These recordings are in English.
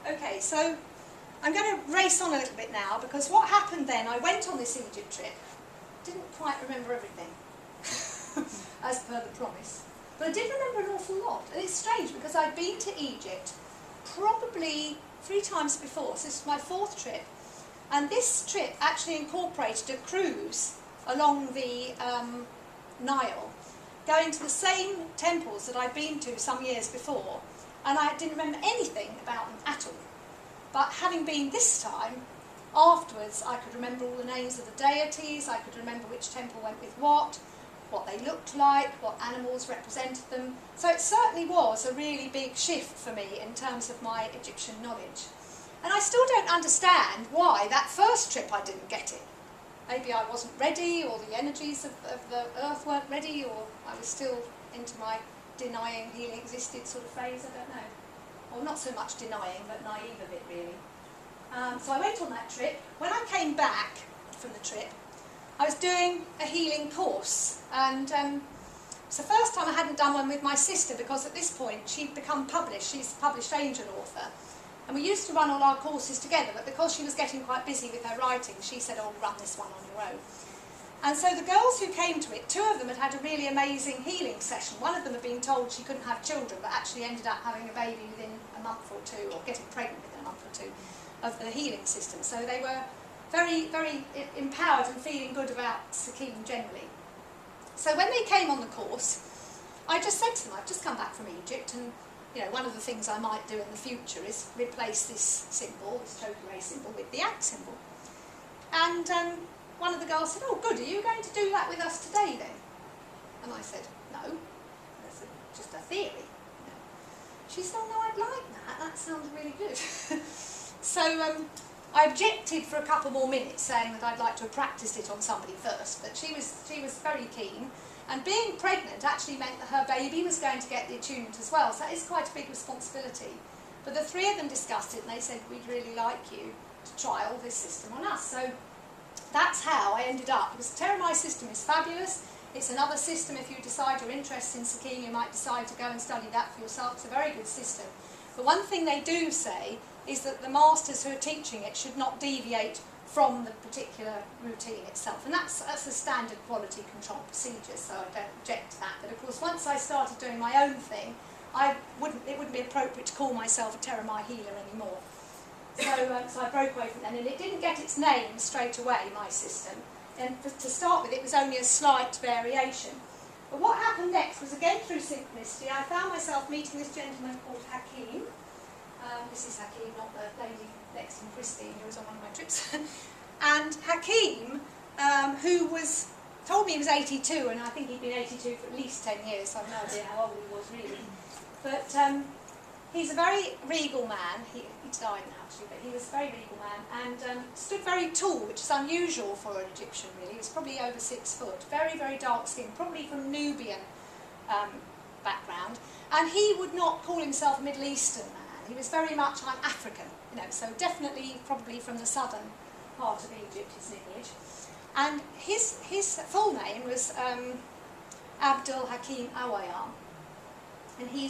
Okay, so I'm going to race on a little bit now, because what happened then, I went on this Egypt trip, didn't quite remember everything, as per the promise, but I did remember an awful lot. And it's strange, because I'd been to Egypt probably 3 times before, so this is my 4th trip, and this trip actually incorporated a cruise along the Nile, going to the same temples that I'd been to some years before, and I didn't remember anything about them at all. But having been this time, afterwards I could remember all the names of the deities, I could remember which temple went with what they looked like, what animals represented them. So it certainly was a really big shift for me in terms of my Egyptian knowledge. And I still don't understand why that first trip I didn't get it. Maybe I wasn't ready, or the energies of the earth weren't ready, or I was still into my denying healing existed sort of phase, I don't know. Or not so much denying, but naive a bit really. So I went on that trip. When I came back from the trip, I was doing a healing course, and it's the first time I hadn't done one with my sister, because at this point she'd become published. She's a published angel author. And we used to run all our courses together, but because she was getting quite busy with her writing, she said, oh, run this one on your own. And so the girls who came to it, 2 of them had had a really amazing healing session. One of them had been told she couldn't have children, but actually ended up having a baby within a month or 2, or getting pregnant within a month or 2 of the healing system. So they were very, very empowered and feeling good about Sekh Em generally. So when they came on the course, I just said to them, I've just come back from Egypt, and one of the things I might do in the future is replace this symbol, this Tokyo symbol, with the act symbol. And one of the girls said, oh good, are you going to do that with us today then? And I said, no, that's just a theory. She said, oh no, I'd like that, that sounds really good. So I objected for a couple more minutes, saying that I'd like to have practiced it on somebody first, but she was very keen. And being pregnant actually meant that her baby was going to get the attunement as well, so that is quite a big responsibility. But the 3 of them discussed it, and they said, we'd really like you to trial this system on us. So that's how I ended up, because the Terramai system is fabulous. It's another system. If you decide you're interested in Sekh Em, you might decide to go and study that for yourself. It's a very good system. But one thing they do say is that the masters who are teaching it should not deviate from the particular routine itself, and that's a standard quality control procedure, so I don't object to that. But of course, once I started doing my own thing, it wouldn't be appropriate to call myself a Terramai healer anymore. So I broke away from that, and it didn't get its name straight away, my system. And to start with, it was only a slight variation. But what happened next was, again through synchronicity, I found myself meeting this gentleman called Hakim. This is Hakim, not the lady next in Christine, who was on one of my trips. And Hakim, who told me he was 82, and I think he'd been 82 for at least 10 years, so I've no idea how old he was really. But he's a very regal man. He's died now actually, but he was a very regal man, and stood very tall, which is unusual for an Egyptian really. He was probably over 6 foot, very, very dark skinned, probably from Nubian background, and he would not call himself a Middle Eastern man. He was very much, I'm African, so definitely probably from the southern part of Egypt, his lineage. And his full name was Abdul Hakim Awayam. And he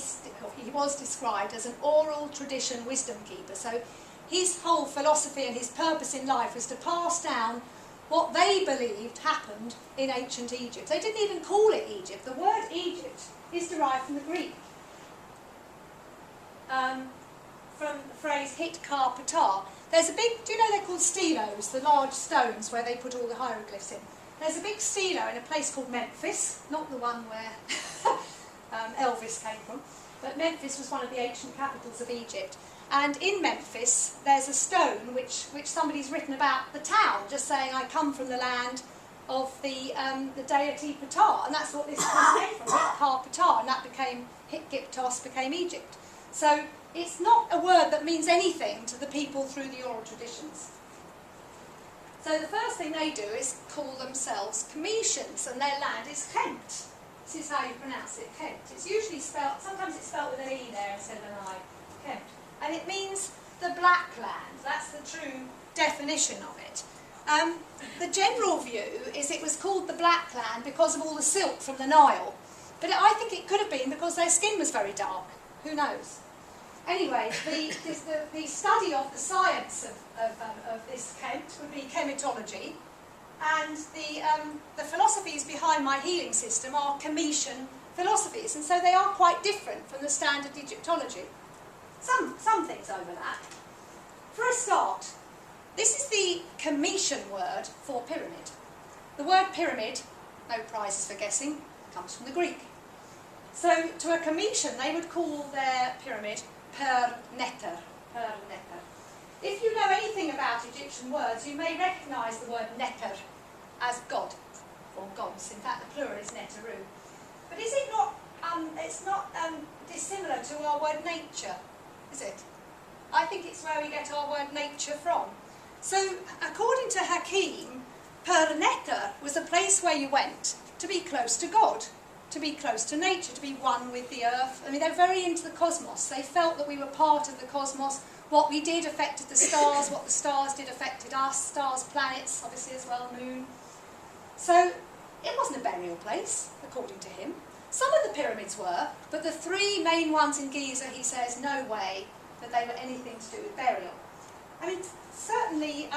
was described as an oral tradition wisdom keeper. So his whole philosophy and his purpose in life was to pass down what they believed happened in ancient Egypt. They didn't even call it Egypt. The word Egypt is derived from the Greek. From the phrase hit kar patar. There's a big, do you know they're called stelos, the large stones where they put all the hieroglyphs in. There's a big stelo in a place called Memphis, not the one where Elvis came from, but Memphis was one of the ancient capitals of Egypt. And in Memphis there's a stone which somebody's written about the town, just saying I come from the land of the deity Ptah, and that's what this came from, hit kar patar, and that became, Hit-Giptos became Egypt. So it's not a word that means anything to the people through the oral traditions. So the first thing they do is call themselves Cometians, and their land is Kent. This is how you pronounce it, Kent. It's usually spelled, sometimes it's spelled with an E there instead of an I, Kent. And it means the black land. That's the true definition of it. The general view is it was called the black land because of all the silk from the Nile. But I think it could have been because their skin was very dark. Who knows? Anyway, the study of the science of this chem would be chematology, and the philosophies behind my healing system are Chemetian philosophies, and so they are quite different from the standard Egyptology. Some things overlap. For a start, this is the Chemetian word for pyramid. The word pyramid, no prizes for guessing, comes from the Greek. So to a Chemetian, they would call their pyramid per neter. If you know anything about Egyptian words, you may recognise the word neter as God, or gods. In fact, the plural is neteru. But is it not, it's not dissimilar to our word nature, is it? I think it's where we get our word nature from. So, according to Hakim, per neter was a place where you went to be close to God, to be close to nature, to be one with the earth. I mean, they're very into the cosmos. They felt that we were part of the cosmos. What we did affected the stars, what the stars did affected us, stars, planets, obviously as well, moon. So, it wasn't a burial place, according to him. Some of the pyramids were, but the three main ones in Giza, he says, no way that they were anything to do with burial. I mean, certainly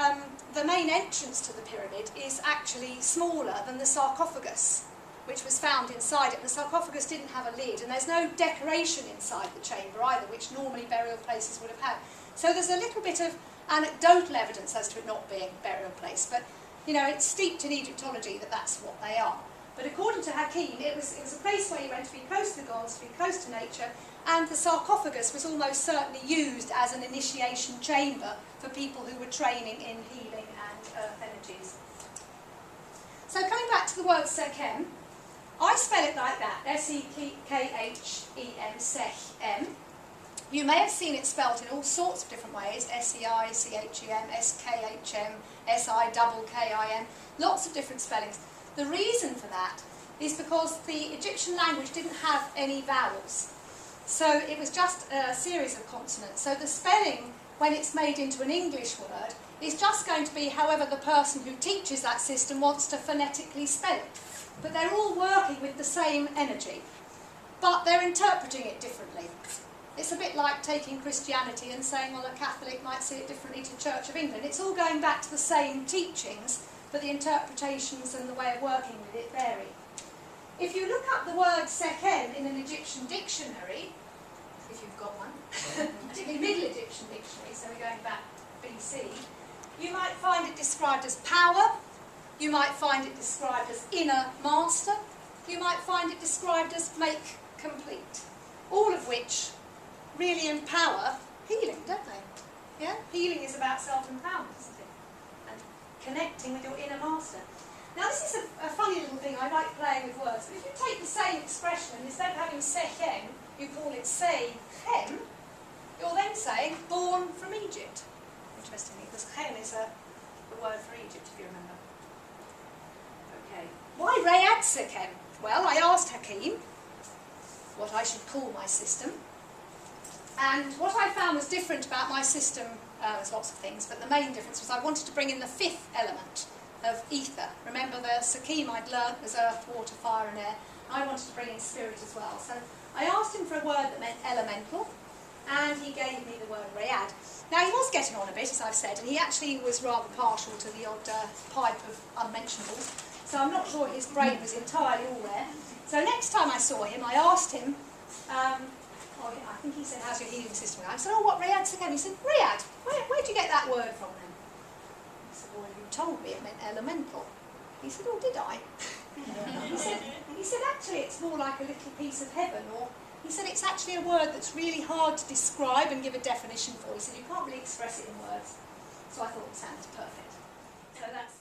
the main entrance to the pyramid is actually smaller than the sarcophagus, which was found inside it. The sarcophagus didn't have a lid, and there's no decoration inside the chamber either, which normally burial places would have had. So there's a little bit of anecdotal evidence as to it not being a burial place, but you know, it's steeped in Egyptology that that's what they are. But according to Hakim, it was a place where you went to be close to the gods, to be close to nature, and the sarcophagus was almost certainly used as an initiation chamber for people who were training in healing and earth energies. So coming back to the word Sekh Em, I spell it like that, S-E-K-H-E-M, Sekh Em. You may have seen it spelt in all sorts of different ways, S-E-I-C-H-E-M, S-K-H-M, S-I-K-K-I-M, lots of different spellings. The reason for that is because the Egyptian language didn't have any vowels. So it was just a series of consonants. So the spelling, when it's made into an English word, is just going to be however the person who teaches that system wants to phonetically spell it. But they're all working with the same energy, but they're interpreting it differently. It's a bit like taking Christianity and saying, well, a Catholic might see it differently to Church of England. It's all going back to the same teachings, but the interpretations and the way of working with it vary. If you look up the word Sekh Em in an Egyptian dictionary, if you've got one, particularly Middle Egyptian dictionary, so we're going back BC, you might find it described as power, you might find it described as inner master, you might find it described as make complete, all of which really empower healing, don't they? Yeah? Healing is about self-empowerment, isn't it? And connecting with your inner master. Now this is a funny little thing, I like playing with words, but if you take the same expression and instead of having Sekh Em, you call it Sekh Em, you're then saying born from Egypt. Interestingly, because Chem is the word for Egypt, if you remember. Okay. Why Reyad Sekh Em? Well, I asked Hakim what I should call my system, and what I found was different about my system, there's lots of things, but the main difference was I wanted to bring in the fifth element of ether. Remember the Sakim I'd learnt was earth, water, fire and air. I wanted to bring in spirit as well. So I asked him for a word that meant elemental, and he gave me the word Reyad. Now he was getting on a bit, as I've said, and he actually was rather partial to the odd pipe of unmentionables, so I'm not sure his brain was entirely all there. So next time I saw him, I asked him, I think he said, how's your healing system going? I said, oh, what Reyad Sekh Em? He said, Reyad, where'd you get that word from then? I said, well, you told me it meant elemental. He said, oh, did I? he said, actually, it's more like a little piece of heaven, or he said, it's actually a word that's really hard to describe and give a definition for. He said, you can't really express it in words. So I thought it sounded perfect. So that's